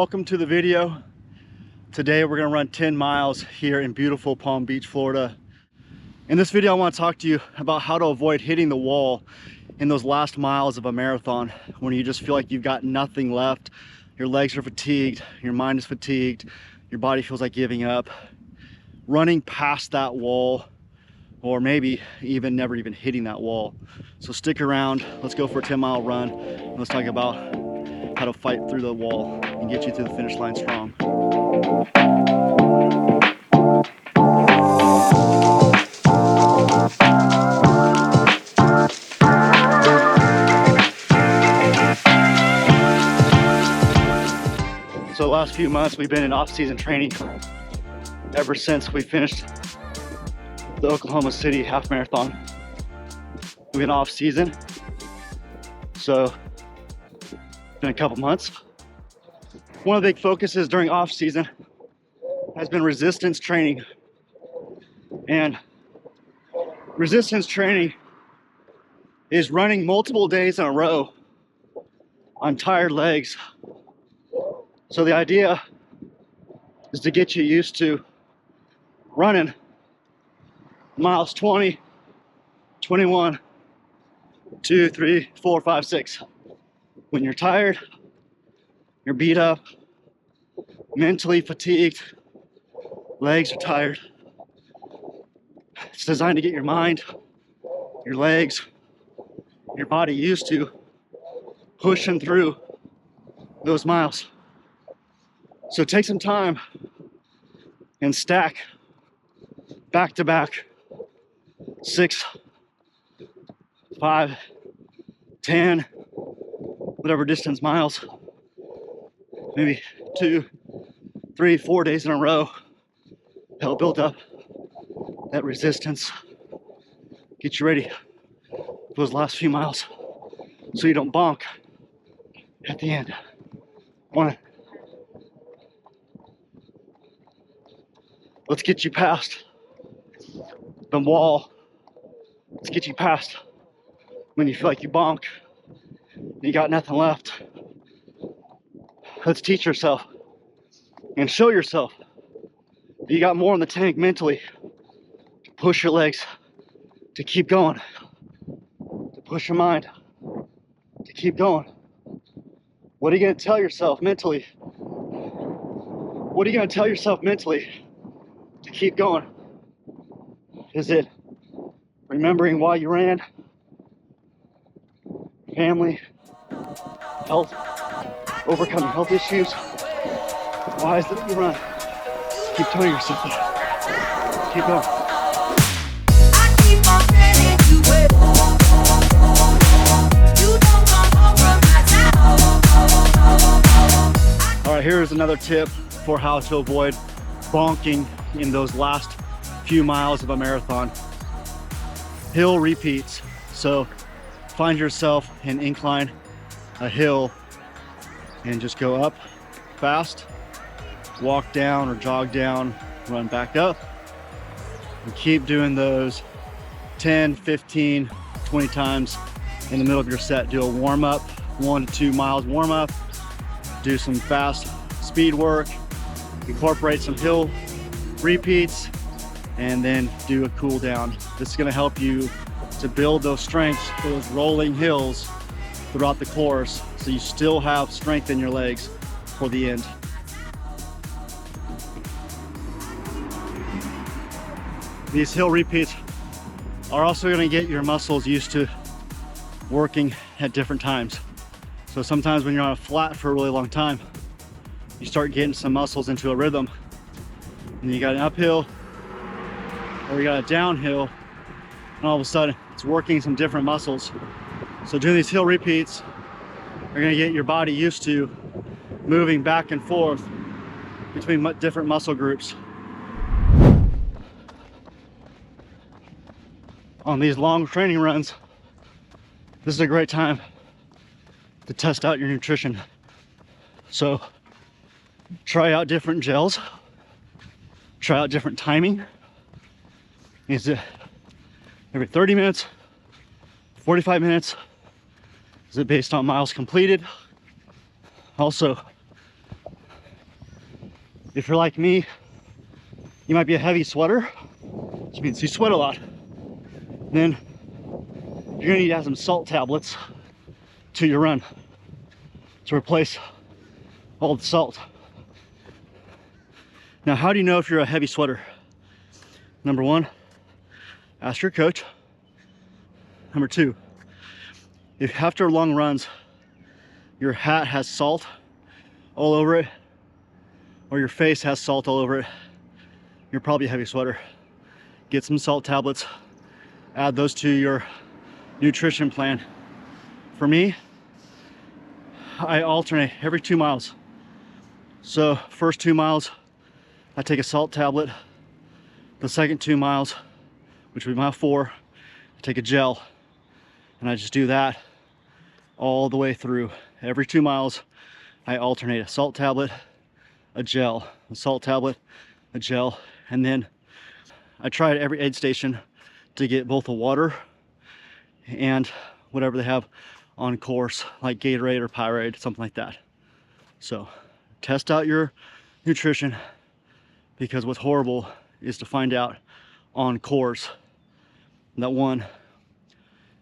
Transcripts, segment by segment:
welcome to the video. Today we're gonna run 10 miles here in beautiful Palm Beach, Florida. In this video, I want to talk to you about how to avoid hitting the wall in those last miles of a marathon when you just feel like you've got nothing left. Your legs are fatigued, your mind is fatigued, your body feels like giving up. Running past that wall, or maybe even never even hitting that wall. So stick around, let's go for a 10-mile run, and let's talk about how to fight through the wall and get you to the finish line strong. So the last few months we've been in off-season training ever since we finished the Oklahoma City half marathon. We've been off season, so it's been a couple months. One of the big focuses during off season has been resistance training. And resistance training is running multiple days in a row on tired legs. So the idea is to get you used to running miles 20, 21, 2, 3, 4, 5, 6. When you're tired, you're beat up, mentally fatigued, legs are tired. It's designed to get your mind, your legs, your body used to pushing through those miles. So take some time and stack back to back 6, 5, 10, whatever distance miles, maybe 2, 3, 4 days in a row. Help build up that resistance, get you ready for those last few miles so you don't bonk at the end. Let's get you past the wall. Let's get you past when you feel like you bonk and you got nothing left. Let's teach yourself and show yourself that you got more in the tank mentally to push your legs, to keep going, to push your mind, to keep going. What are you going to tell yourself mentally? What are you going to tell yourself mentally to keep going? Is it remembering why you ran? Family, health, overcoming health issues? Why is it that you run? Keep telling yourself that. Keep going. All right, here's another tip for how to avoid bonking in those last few miles of a marathon. Hill repeats. So find yourself an incline, a hill, and just go up fast, walk down or jog down, run back up, and keep doing those 10, 15, 20 times in the middle of your set. Do a warm up, 1 to 2 miles warm up, do some fast speed work, incorporate some hill repeats, and then do a cool down. This is going to help you to build those strengths for those rolling hills throughout the course, so you still have strength in your legs for the end. These hill repeats are also going to get your muscles used to working at different times. So sometimes when you're on a flat for a really long time, you start getting some muscles into a rhythm, and you got an uphill or you got a downhill, and all of a sudden it's working some different muscles. So doing these hill repeats are going to get your body used to moving back and forth between different muscle groups. On these long training runs, this is a great time to test out your nutrition. So try out different gels, try out different timing. Is it every 30 minutes, 45 minutes? Is it based on miles completed? Also, If you're like me, you might be a heavy sweater, which means you sweat a lot. Then you're gonna need to add some salt tablets to your run to replace all the salt. Now, how do you know if you're a heavy sweater? Number one, ask your coach. Number two, if after long runs, your hat has salt all over it, or your face has salt all over it, you're probably a heavy sweater. Get some salt tablets, add those to your nutrition plan. For me, I alternate every 2 miles. So first 2 miles, I take a salt tablet. The second 2 miles, which would be mile 4, I take a gel. And I just do that all the way through. Every 2 miles, I alternate a salt tablet, a gel, a salt tablet, a gel, and then I try at every aid station to get both the water and whatever they have on course, like Gatorade or Powerade, something like that. So test out your nutrition, because what's horrible is to find out on course that one,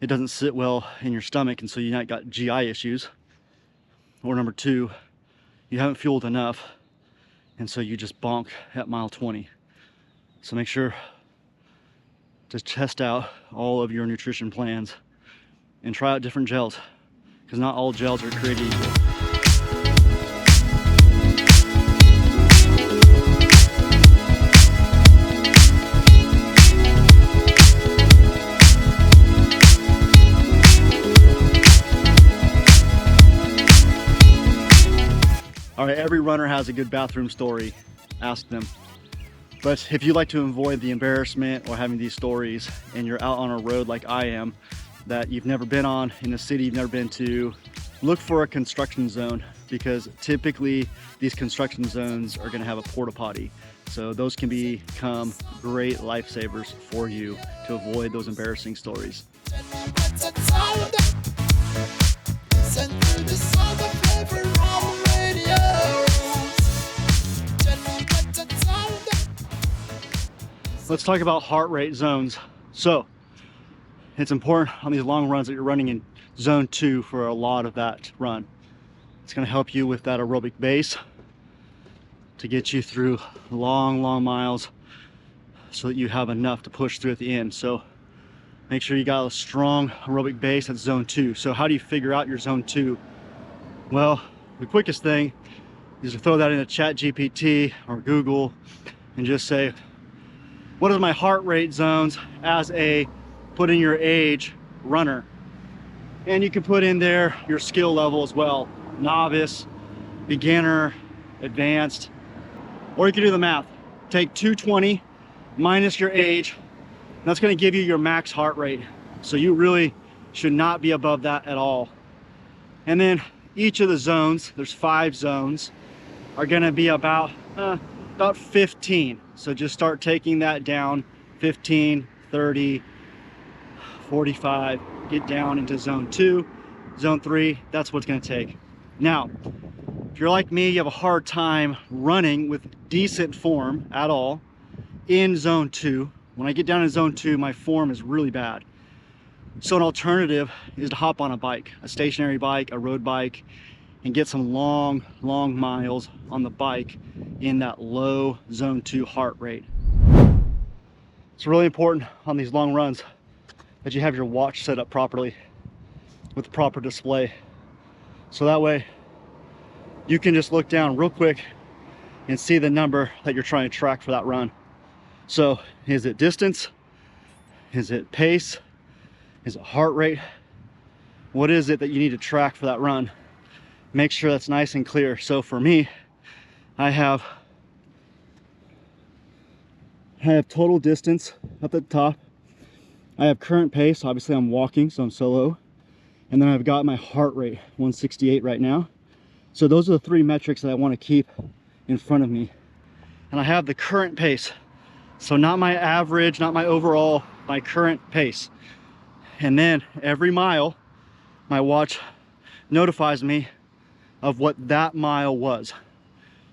it doesn't sit well in your stomach, and so you might got GI issues. Or number two, you haven't fueled enough, and so you just bonk at mile 20. So make sure to test out all of your nutrition plans and try out different gels, because not all gels are created equal. All right, every runner has a good bathroom story. Ask them. But if you like to avoid the embarrassment or having these stories, and you're out on a road like I am, that you've never been on, in a city you've never been to, look for a construction zone, because typically these construction zones are gonna have a porta potty. So those can become great lifesavers for you to avoid those embarrassing stories. Let's talk about heart rate zones. So it's important on these long runs that you're running in zone 2 for a lot of that run. It's going to help you with that aerobic base to get you through long miles, so that you have enough to push through at the end. So make sure you got a strong aerobic base at zone 2. So how do you figure out your zone 2? Well, the quickest thing is to throw that into ChatGPT or Google and just say, what are my heart rate zones as a, put in your age, runner? And you can put in there your skill level as well. Novice, beginner, advanced. Or you can do the math. Take 220 minus your age. That's gonna give you your max heart rate. So you really should not be above that at all. And then each of the zones, there's 5 zones, are gonna be about 15. So just start taking that down, 15, 30, 45, get down into zone 2, zone 3, that's what's gonna take. Now, if you're like me, you have a hard time running with decent form at all in zone 2. When I get down in zone 2, my form is really bad. So an alternative is to hop on a bike, a stationary bike, a road bike, and get some long miles on the bike in that low zone 2 heart rate. It's really important on these long runs that you have your watch set up properly with the proper display. So that way you can just look down real quick and see the number that you're trying to track for that run. So is it distance? Is it pace? Is it heart rate? What is it that you need to track for that run? Make sure that's nice and clear. So for me, I have total distance up at the top. I have current pace. Obviously I'm walking, so I'm solo. And then I've got my heart rate, 168 right now. So those are the 3 metrics that I want to keep in front of me. And I have the current pace. So not my average, not my overall, my current pace. And then every mile, my watch notifies me of what that mile was.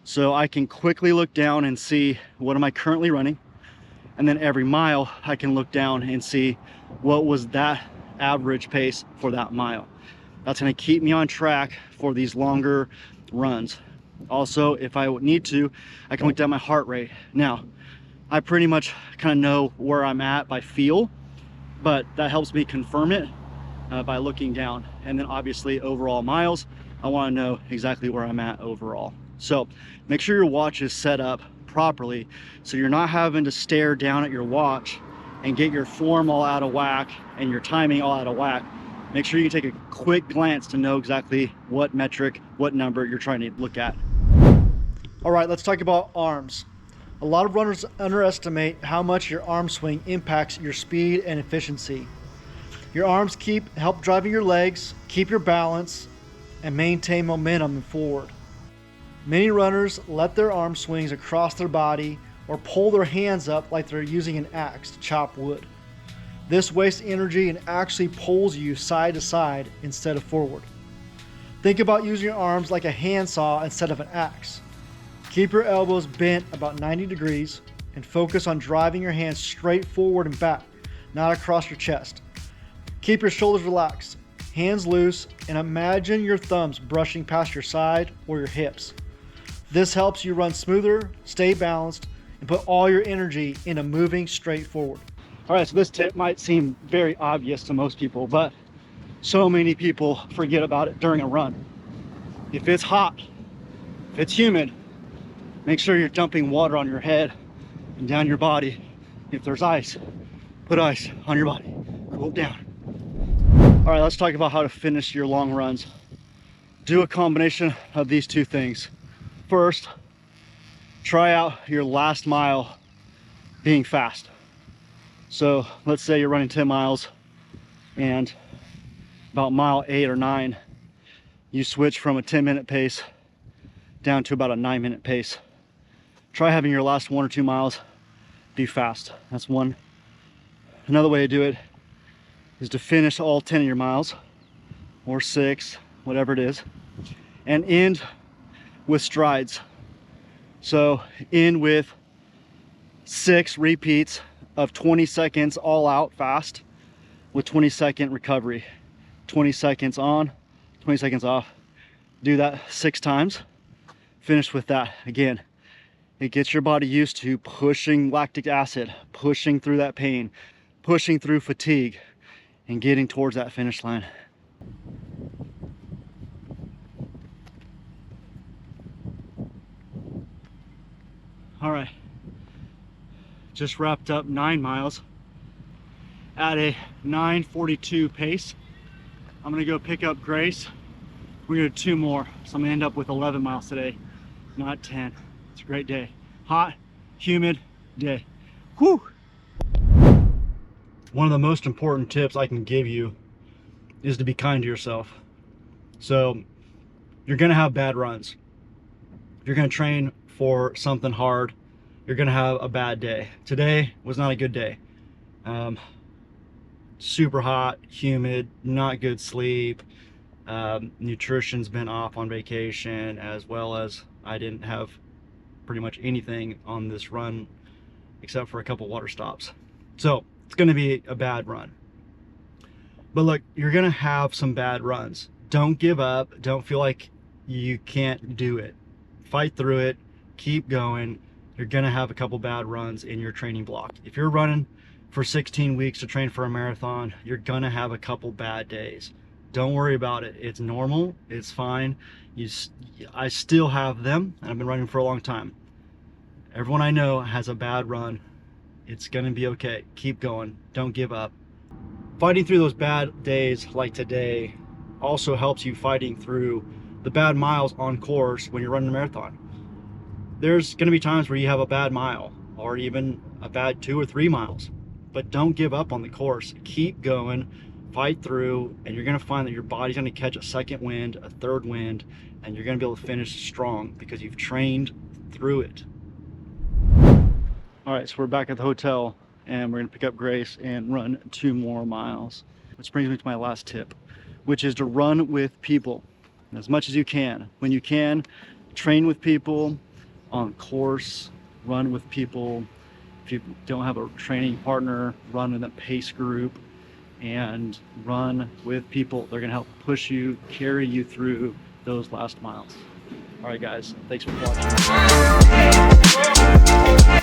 So I can quickly look down and see what am I currently running. And then every mile I can look down and see what was that average pace for that mile. That's going to keep me on track for these longer runs. Also, if I need to, I can look down my heart rate. Now, I pretty much kind of know where I'm at by feel, but that helps me confirm it by looking down. And then obviously overall miles, I want to know exactly where I'm at overall. So make sure your watch is set up properly so you're not having to stare down at your watch and get your form all out of whack and your timing all out of whack. Make sure you take a quick glance to know exactly what metric, what number you're trying to look at. All right, let's talk about arms. A lot of runners underestimate how much your arm swing impacts your speed and efficiency. Your arms help driving your legs, keep your balance, and maintain momentum forward. Many runners let their arm swings across their body or pull their hands up like they're using an axe to chop wood. This wastes energy and actually pulls you side to side instead of forward. Think about using your arms like a handsaw instead of an axe. Keep your elbows bent about 90 degrees and focus on driving your hands straight forward and back, not across your chest. Keep your shoulders relaxed, hands loose, and imagine your thumbs brushing past your side or your hips. This helps you run smoother, stay balanced, and put all your energy into moving straight forward. All right, so this tip might seem very obvious to most people, but so many people forget about it during a run. If it's hot, if it's humid, make sure you're dumping water on your head and down your body. If there's ice, put ice on your body, cool it down. All right, let's talk about how to finish your long runs. Do a combination of these two things. First, try out your last mile being fast. So let's say you're running 10 miles and about mile 8 or 9, you switch from a 10-minute pace down to about a 9-minute pace. Try having your last 1 or 2 miles be fast. That's one. Another way to do it is to finish all 10 of your miles, or 6, whatever it is, and end with strides. So end with 6 repeats of 20 seconds all out fast with 20-second recovery. 20 seconds on, 20 seconds off. Do that 6 times. Finish with that. Again, it gets your body used to pushing lactic acid, pushing through that pain, pushing through fatigue, and getting towards that finish line. All right, just wrapped up 9 miles at a 9:42 pace. I'm gonna go pick up Grace. We're gonna do 2 more, so I'm gonna end up with 11 miles today, not 10. It's a great day. Hot, humid day. Whew. One of the most important tips I can give you is to be kind to yourself. So you're gonna have bad runs. If you're gonna train for something hard, you're gonna have a bad day. Today was not a good day. Super hot, humid, not good sleep. Nutrition's been off on vacation, as well as I didn't have pretty much anything on this run except for a couple water stops. So it's gonna be a bad run. But look, you're gonna have some bad runs. Don't give up. Don't feel like you can't do it. Fight through it. Keep going. You're gonna have a couple bad runs in your training block. If you're running for 16 weeks to train for a marathon, you're gonna have a couple bad days. Don't worry about it. It's normal. It's fine. I still have them, and I've been running for a long time. Everyone I know has a bad run. It's gonna be okay. Keep going. Don't give up. Fighting through those bad days like today also helps you fighting through the bad miles on course when you're running a marathon. There's gonna be times where you have a bad mile or even a bad 2 or 3 miles, but don't give up on the course. Keep going, fight through, and you're gonna find that your body's gonna catch a second wind, a third wind, and you're gonna be able to finish strong because you've trained through it. All right, so we're back at the hotel and we're gonna pick up Grace and run 2 more miles. Which brings me to my last tip, which is to run with people as much as you can. When you can, train with people, on course, run with people. If you don't have a training partner, run in a pace group and run with people. They're gonna help push you, carry you through those last miles. All right, guys, thanks for watching.